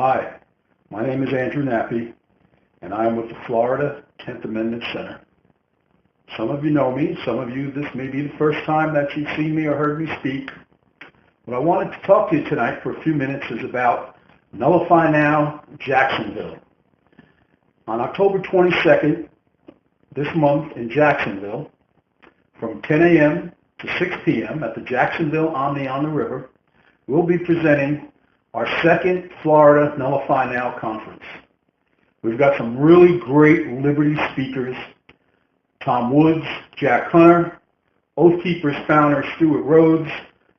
Hi, my name is Andrew Nappi, and I am with the Florida 10th Amendment Center. Some of you know me. Some of you, this may be the first time that you've seen me or heard me speak. What I wanted to talk to you tonight for a few minutes is about Nullify Now, Jacksonville. On October 22nd, this month in Jacksonville, from 10 a.m. to 6 p.m. at the Jacksonville Omni on the River, we'll be presenting our second Florida Nullify Now conference. We've got some really great Liberty speakers: Tom Woods, Jack Hunter, Oath Keepers founder Stuart Rhodes,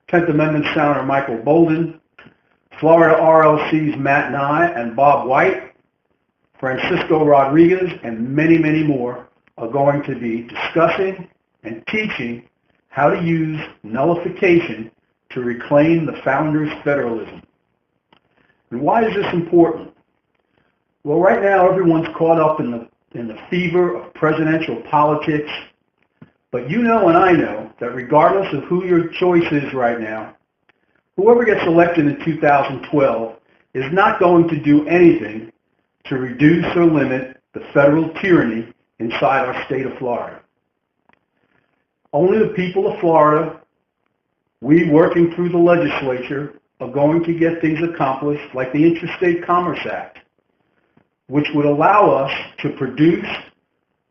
10th Amendment founder Michael Bolden, Florida RLC's Matt Nye and Bob White, Francisco Rodriguez, and many, many more are going to be discussing and teaching how to use nullification to reclaim the founders' federalism. And why is this important? Well, right now everyone's caught up in the fever of presidential politics, but you know and I know that regardless of who your choice is right now, whoever gets elected in 2012 is not going to do anything to reduce or limit the federal tyranny inside our state of Florida. Only the people of Florida, we working through the legislature, are going to get things accomplished like the Interstate Commerce Act, which would allow us to produce,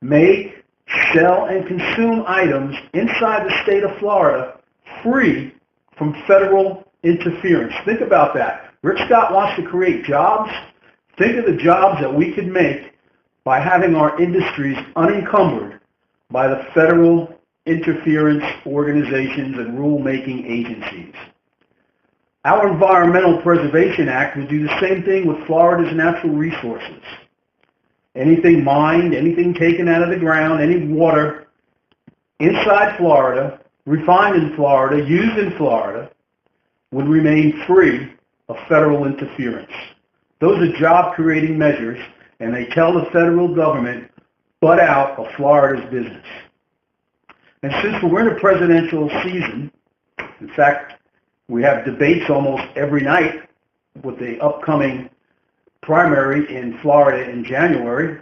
make, sell, and consume items inside the state of Florida free from federal interference. Think about that. Rick Scott wants to create jobs. Think of the jobs that we could make by having our industries unencumbered by the federal interference organizations and rule-making agencies. Our Environmental Preservation Act would do the same thing with Florida's natural resources. Anything mined, anything taken out of the ground, any water inside Florida, refined in Florida, used in Florida, would remain free of federal interference. Those are job-creating measures, and they tell the federal government, butt out of Florida's business. And since we're in a presidential season, in fact, we have debates almost every night with the upcoming primary in Florida in January,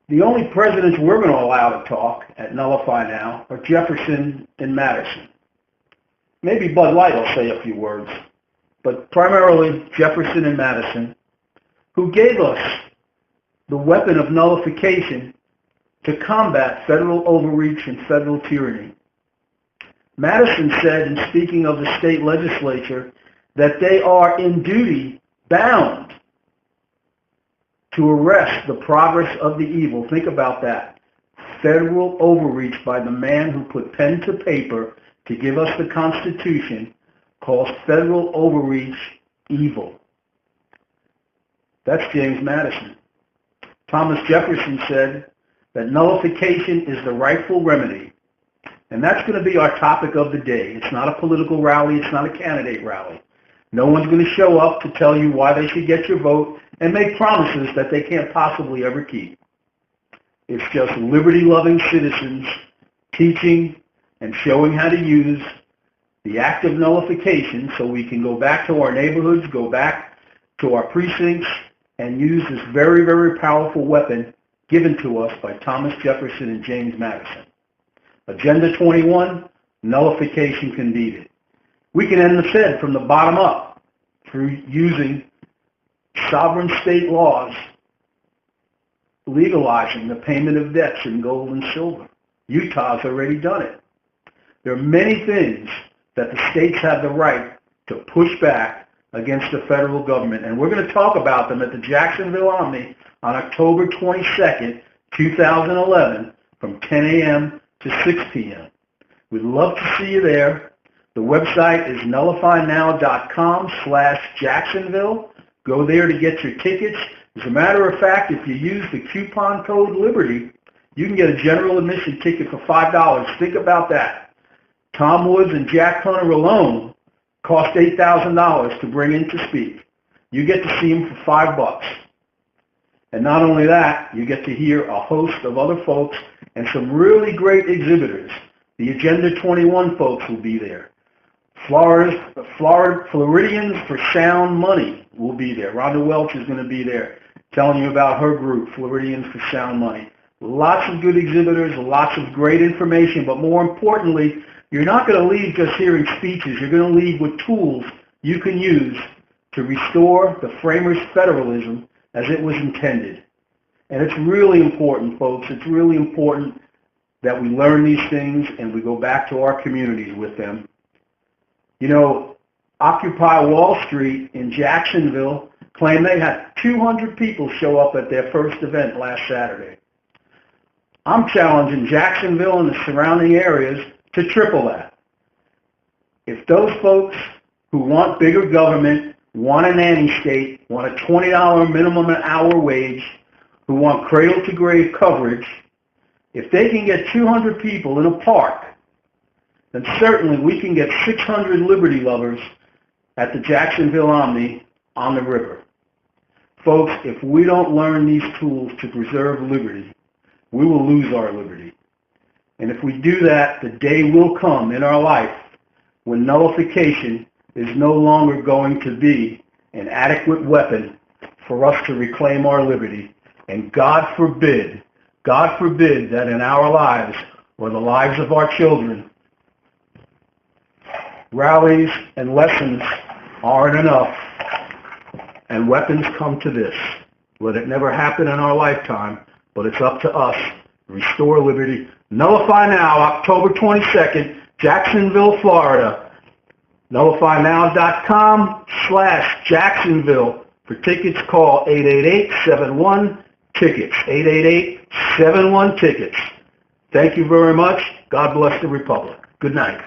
the only presidents we're going to allow to talk at Nullify Now are Jefferson and Madison. Maybe Bud Light will say a few words, but primarily Jefferson and Madison, who gave us the weapon of nullification to combat federal overreach and federal tyranny. Madison said, in speaking of the state legislature, that they are in duty bound to arrest the progress of the evil. Think about that. Federal overreach by the man who put pen to paper to give us the Constitution calls federal overreach evil. That's James Madison. Thomas Jefferson said that nullification is the rightful remedy. And that's going to be our topic of the day. It's not a political rally. It's not a candidate rally. No one's going to show up to tell you why they should get your vote and make promises that they can't possibly ever keep. It's just liberty-loving citizens teaching and showing how to use the act of nullification so we can go back to our neighborhoods, go back to our precincts, and use this very, very powerful weapon given to us by Thomas Jefferson and James Madison. Agenda 21, nullification can beat it. We can end the Fed from the bottom up through using sovereign state laws legalizing the payment of debts in gold and silver. Utah's already done it. There are many things that the states have the right to push back against the federal government, and we're going to talk about them at the Jacksonville Omni on October 22nd, 2011 from 10 a.m. to 6 p.m. We'd love to see you there. The website is nullifynow.com/Jacksonville. Go there to get your tickets. As a matter of fact, if you use the coupon code Liberty, you can get a general admission ticket for $5. Think about that. Tom Woods and Jack Hunter alone cost $8,000 to bring in to speak. You get to see them for $5. And not only that, you get to hear a host of other folks and some really great exhibitors. The Agenda 21 folks will be there. Floridians for Sound Money will be there. Rhonda Welch is going to be there telling you about her group, Floridians for Sound Money. Lots of good exhibitors, lots of great information, but more importantly, you're not going to leave just hearing speeches. You're going to leave with tools you can use to restore the framers' federalism as it was intended. And it's really important, folks. It's really important that we learn these things and we go back to our communities with them. You know, Occupy Wall Street in Jacksonville claimed they had 200 people show up at their first event last Saturday. I'm challenging Jacksonville and the surrounding areas to triple that. If those folks who want bigger government, want a nanny state, want a $20 minimum an hour wage, who want cradle-to-grave coverage, if they can get 200 people in a park, then certainly we can get 600 liberty lovers at the Jacksonville Omni on the river. Folks, if we don't learn these tools to preserve liberty, we will lose our liberty. And if we do that, the day will come in our life when nullification is no longer going to be an adequate weapon for us to reclaim our liberty. And God forbid that in our lives or the lives of our children, rallies and lessons aren't enough and weapons come to this. Let it never happen in our lifetime, but it's up to us to restore liberty. Nullify Now, October 22nd, Jacksonville, Florida. NullifyNow.com/Jacksonville. For tickets, call 888-71-TICKETS. 888-71-TICKETS. Thank you very much. God bless the Republic. Good night.